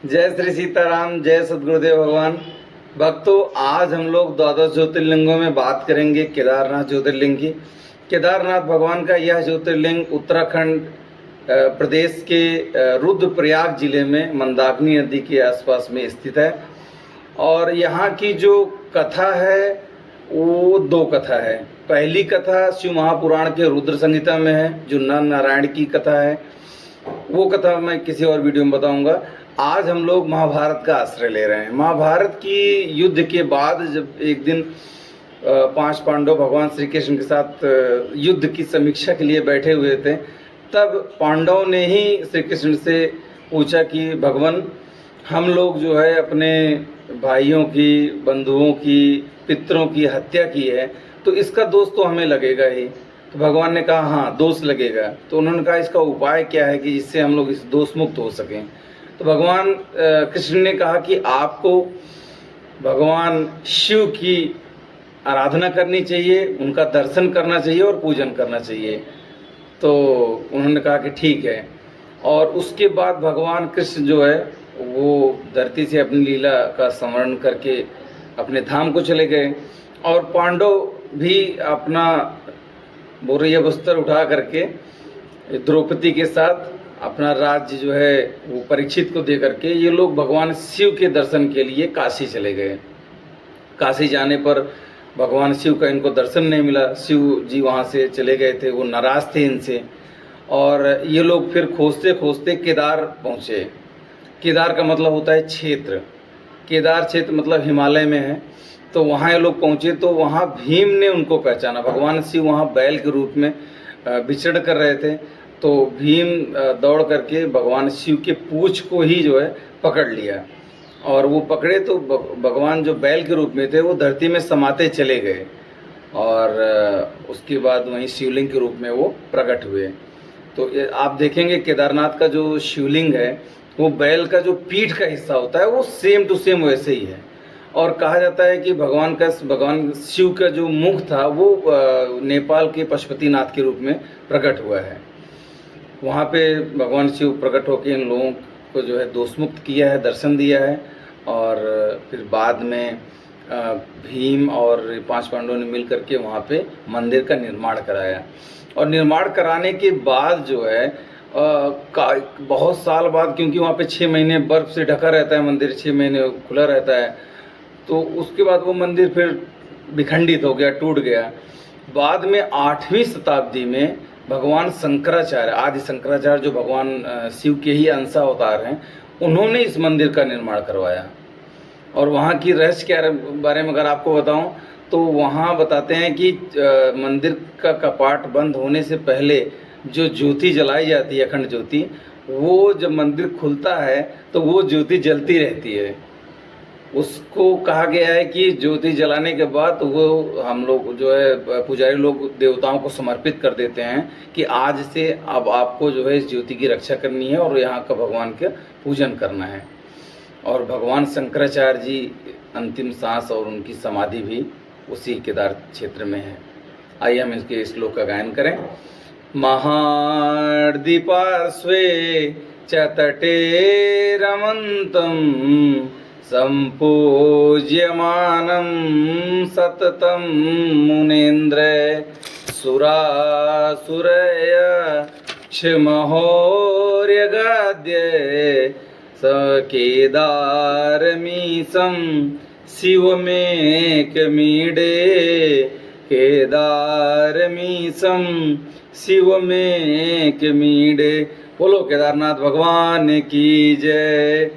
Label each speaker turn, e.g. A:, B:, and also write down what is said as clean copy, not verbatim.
A: जय श्री सीताराम, जय सद्गुरुदेव भगवान। भक्तों, आज हम लोग द्वादश ज्योतिर्लिंगों में बात करेंगे केदारनाथ ज्योतिर्लिंग की। केदारनाथ भगवान का यह ज्योतिर्लिंग उत्तराखंड प्रदेश के रुद्रप्रयाग जिले में मंदाकिनी नदी के आसपास में स्थित है। और यहाँ की जो कथा है वो दो कथा है। पहली कथा शिव महापुराण के रुद्र संहिता में है, जो नर नारायण की कथा है। वो कथा मैं किसी और वीडियो में बताऊंगा। आज हम लोग महाभारत का आश्रय ले रहे हैं। महाभारत की युद्ध के बाद जब एक दिन पांच पांडव भगवान श्री कृष्ण के साथ युद्ध की समीक्षा के लिए बैठे हुए थे, तब पांडवों ने ही श्री कृष्ण से पूछा कि भगवान, हम लोग जो है अपने भाइयों की, बंधुओं की, पितरों की हत्या की है, तो इसका दोष तो हमें लगेगा ही। तो भगवान ने कहा हाँ, दोष लगेगा। तो उन्होंने कहा इसका उपाय क्या है कि जिससे हम लोग इस दोष मुक्त हो सकें। तो भगवान कृष्ण ने कहा कि आपको भगवान शिव की आराधना करनी चाहिए, उनका दर्शन करना चाहिए और पूजन करना चाहिए। तो उन्होंने कहा कि ठीक है। और उसके बाद भगवान कृष्ण जो है वो धरती से अपनी लीला का स्मरण करके अपने धाम को चले गए। और पांडव भी अपना बोरिया बस्तर उठा करके द्रौपदी के साथ अपना राज्य जो है वो परीक्षित को दे करके ये लोग भगवान शिव के दर्शन के लिए काशी चले गए। काशी जाने पर भगवान शिव का इनको दर्शन नहीं मिला। शिव जी वहाँ से चले गए थे, वो नाराज थे इनसे। और ये लोग फिर खोजते खोजते केदार पहुँचे। केदार का मतलब होता है क्षेत्र। केदार क्षेत्र मतलब हिमालय में है। तो वहाँ ये लोग पहुँचे तो वहाँ भीम ने उनको पहचाना। भगवान शिव वहाँ बैल के रूप में विचरण कर रहे थे। तो भीम दौड़ करके भगवान शिव के पूंछ को ही जो है पकड़ लिया। और वो पकड़े तो भगवान जो बैल के रूप में थे वो धरती में समाते चले गए। और उसके बाद वहीं शिवलिंग के रूप में वो प्रकट हुए। तो आप देखेंगे केदारनाथ का जो शिवलिंग है वो बैल का जो पीठ का हिस्सा होता है वो सेम टू सेम वैसे ही है। और कहा जाता है कि भगवान शिव का जो मुख था वो नेपाल के पशुपतिनाथ के रूप में प्रकट हुआ है। वहाँ पे भगवान शिव प्रकट होकर इन लोगों को जो है दोष मुक्त किया है, दर्शन दिया है। और फिर बाद में भीम और पांच पांडवों ने मिल करके वहाँ पे मंदिर का निर्माण कराया। और निर्माण कराने के बाद जो है बहुत साल बाद, क्योंकि वहाँ पे 6 महीने बर्फ़ से ढका रहता है मंदिर, 6 महीने खुला रहता है, तो उसके बाद वो मंदिर फिर विखंडित हो गया, टूट गया। बाद में 8वीं शताब्दी में भगवान शंकराचार्य, आदि शंकराचार्य जो भगवान शिव के ही अंश अवतार हैं, उन्होंने इस मंदिर का निर्माण करवाया। और वहाँ की रहस्य के बारे में अगर आपको बताऊं तो वहाँ बताते हैं कि मंदिर का कपाट बंद होने से पहले जो ज्योति जलाई जाती है, अखंड ज्योति, वो जब मंदिर खुलता है तो वो ज्योति जलती रहती है। उसको कहा गया है कि ज्योति जलाने के बाद वो हम लोग जो है पुजारी लोग देवताओं को समर्पित कर देते हैं कि आज से अब आपको जो है इस ज्योति की रक्षा करनी है और यहाँ का भगवान का पूजन करना है। और भगवान शंकराचार्य जी अंतिम सांस और उनकी समाधि भी उसी केदार क्षेत्र में है। आइए हम इसके श्लोक का गायन करें। महार्दि पार्श्वे च तटे रमन्तम् सम्पूज्यमानं सततं मुनीन्द्र सुरासुरय क्षमहोर्यगाद्य स केदारमीशं शिवमेकमीडे केदारमीशं शिवमेकमीडे। बोलो केदारनाथ भगवान की जय।